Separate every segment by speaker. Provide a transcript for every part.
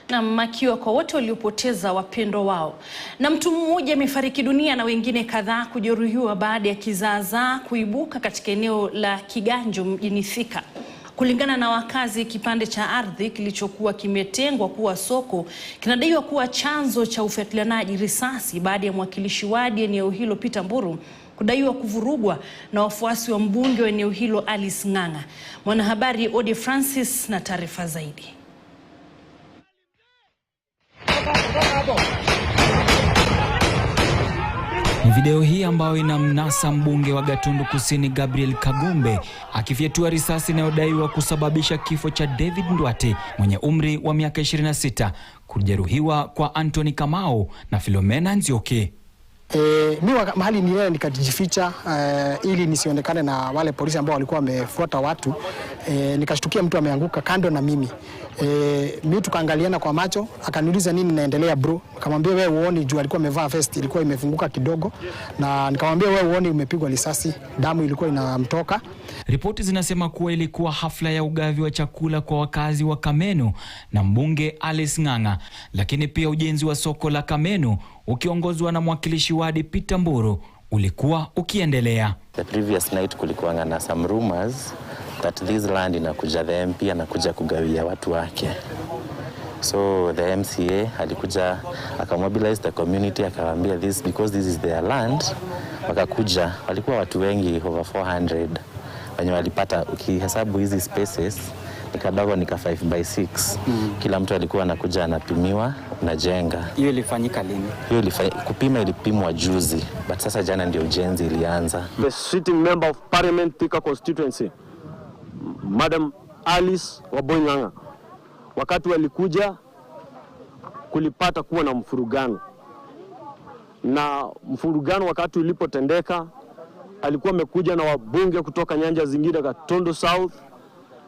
Speaker 1: Na makiwa kwa wote waliopoteza wapendwa wao. Na mtu mmoja amefariki dunia na wengine kadhaa kujeruhiwa baada ya kizaazaa kuibuka katika eneo la Kiganjo mjini Thika. Kulingana na wakazi, kipande cha ardhi kilichokuwa kimetengwa kuwa soko kinadaiwa kuwa chanzo cha ufuatilianaji risasi baada ya mwakilishi wadi eneo hilo Peter Mburu kudaiwa kuvurugwa na wafuasi wa mbunge wa eneo hilo Alice Ng'ang'a. Mwanahabari Ode Francis na taarifa zaidi.
Speaker 2: Ni video hii ambayo inamnasa mbunge wa Gatundu Kusini Gabriel Kagombe akifyatua risasi inayodaiwa kusababisha kifo cha David Ndwate mwenye umri wa miaka 26, kujeruhiwa kwa Anthony Kamau na Philomena Nzioki.
Speaker 3: Mimi mahali nilele nikajificha ili nisionekane na wale polisi ambao walikuwa wamefuata watu. Nikashtukia mtu ameanguka kando na mimi. Mimi tukaangaliana kwa macho, akaniuliza nini naendelea bro. Nikamwambia wewe uone juu alikuwa amevaa vest ilikuwa imefunguka kidogo, na nikamwambia wewe uone umepigwa risasi, damu ilikuwa inamtoka.
Speaker 2: Ripoti zinasema kuwa ilikuwa hafla ya ugavi wa chakula kwa wakazi wa Kameno na mbunge Alice Ng'ang'a, lakini pia ujenzi wa soko la Kameno ukiongozwa na mwakilishi wadi Peter Mburu ulikuwa ukiendelea.
Speaker 4: The previous night kulikuwa na some rumors that this land inakuja the MP anakuja kugawia watu wake. So the MCA alikuja akamobilize the community, akawaambia this because this is their land. Wakakuja, walikuwa watu wengi over 400 wenye walipata. Ukihesabu hizi spaces nikadogo nika 5x6. Kila mtu alikuwa anakuja anapimiwa na jenga.
Speaker 2: Hiyo ilifanyika lini?
Speaker 4: Kupima ilipimwa juzi, but sasa jana ndio ujenzi ilianza.
Speaker 5: The sitting member of parliament Thika constituency, Madam Alice Waboi Ng'ang'a, wakati walikuja kulipata kuwa na mfurugano. Na mfurugano wakati ulipotendeka alikuwa amekuja na wabunge kutoka nyanja zingine, Gatundu South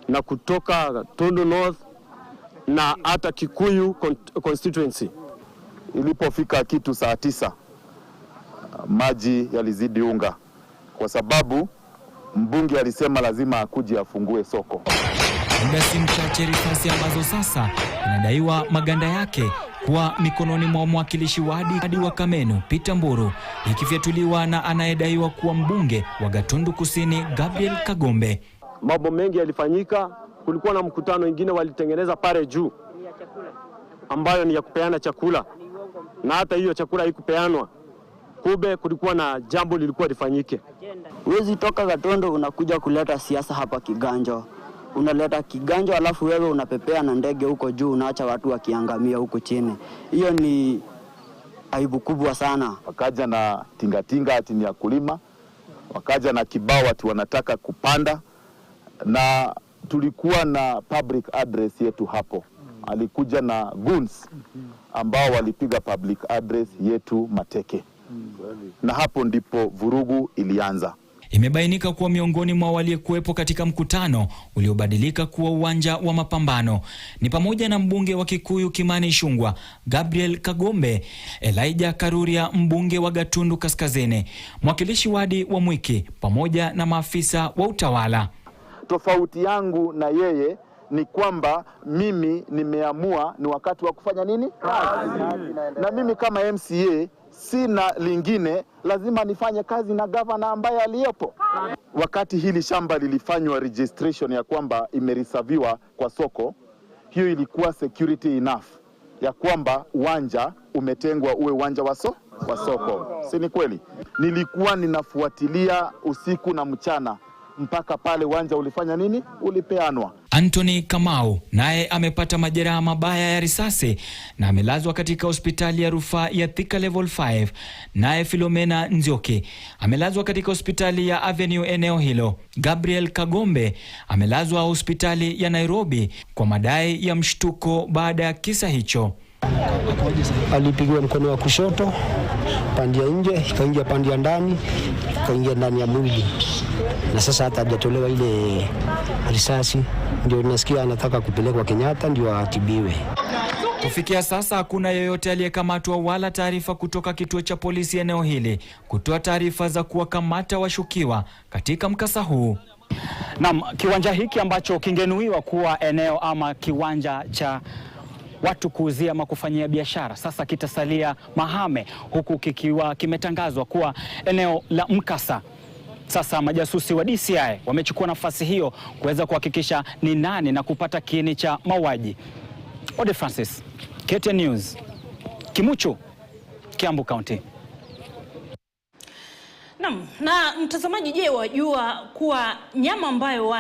Speaker 5: na kutoka Gatundu North na hata Kikuyu constituency.
Speaker 6: Ilipofika kitu saa 9 maji yalizidi unga, kwa sababu mbunge alisema lazima akuje afungue soko.
Speaker 2: Muda si mchache risasi ambazo sasa inadaiwa maganda yake kuwa mikononi mwa mwakilishi wadi wa Kameno Peter Mburu ikifyatuliwa na anayedaiwa kuwa mbunge wa Gatundu Kusini Gabriel Kagombe.
Speaker 5: Mambo mengi yalifanyika. Kulikuwa na mkutano mwingine walitengeneza pale juu ambayo ni ya kupeana chakula, na hata hiyo chakula haikupeanwa. Kube kulikuwa na jambo lilikuwa lifanyike.
Speaker 7: Huwezi toka Gatundu unakuja kuleta siasa hapa Kiganjo. Unaleta Kiganjo alafu wewe unapepea na ndege huko juu, unaacha watu wakiangamia huko chini. Hiyo ni aibu kubwa sana.
Speaker 6: Wakaja na tingatinga ati ni ya kulima, wakaja na kibao watu wanataka kupanda, na tulikuwa na public address yetu hapo. Alikuja na goons ambao walipiga public address yetu mateke. Na hapo ndipo vurugu ilianza.
Speaker 2: Imebainika kuwa miongoni mwa waliokuwepo katika mkutano uliobadilika kuwa uwanja wa mapambano ni pamoja na mbunge wa Kikuyu Kimani Ichung'wah, Gabriel Kagombe, Elijah Karuria mbunge wa Gatundu Kaskazini, mwakilishi wadi wa Mwiki pamoja na maafisa wa utawala.
Speaker 6: Tofauti yangu na yeye ni kwamba mimi nimeamua ni wakati wa kufanya nini? Kazi. Na mimi kama MCA sina lingine, lazima nifanye kazi na gavana ambaye aliyepo. Wakati hili shamba lilifanywa registration ya kwamba imerisaviwa kwa soko, hiyo ilikuwa security enough ya kwamba uwanja umetengwa uwe uwanja wa soko. Si ni kweli? Nilikuwa ninafuatilia usiku na mchana mpaka pale uwanja ulifanya nini? Ulipeanwa.
Speaker 2: Anthony Kamau naye amepata majeraha mabaya ya risasi na amelazwa katika hospitali ya rufaa ya Thika level 5. Naye Philomena Nzioki amelazwa katika hospitali ya Avenue eneo hilo. Gabriel Kagombe amelazwa hospitali ya Nairobi kwa madai ya mshtuko baada ya kisa hicho.
Speaker 3: Alipigwa mkono wa kushoto, pande ya nje, ikaingia pande ya ndani, ikaingia ndani ya mwili. Na sasa hata hajatolewa ile risasi, ndio nasikia anataka kupelekwa Kenyatta ndio atibiwe.
Speaker 2: Kufikia sasa hakuna yeyote aliyekamatwa wala taarifa kutoka kituo cha polisi eneo hili kutoa taarifa za kuwakamata washukiwa katika mkasa huu.
Speaker 8: Naam, kiwanja hiki ambacho kingenuiwa kuwa eneo ama kiwanja cha watu kuuzia ama kufanyia biashara sasa kitasalia mahame, huku kikiwa kimetangazwa kuwa eneo la mkasa. Sasa majasusi wa DCI wamechukua nafasi hiyo kuweza kuhakikisha ni nani na kupata kiini cha mauaji. Ode Francis, KTN News, Kimuchu, Kiambu County.
Speaker 1: Na mtazamaji, je, wajua kuwa nyama ambayo wala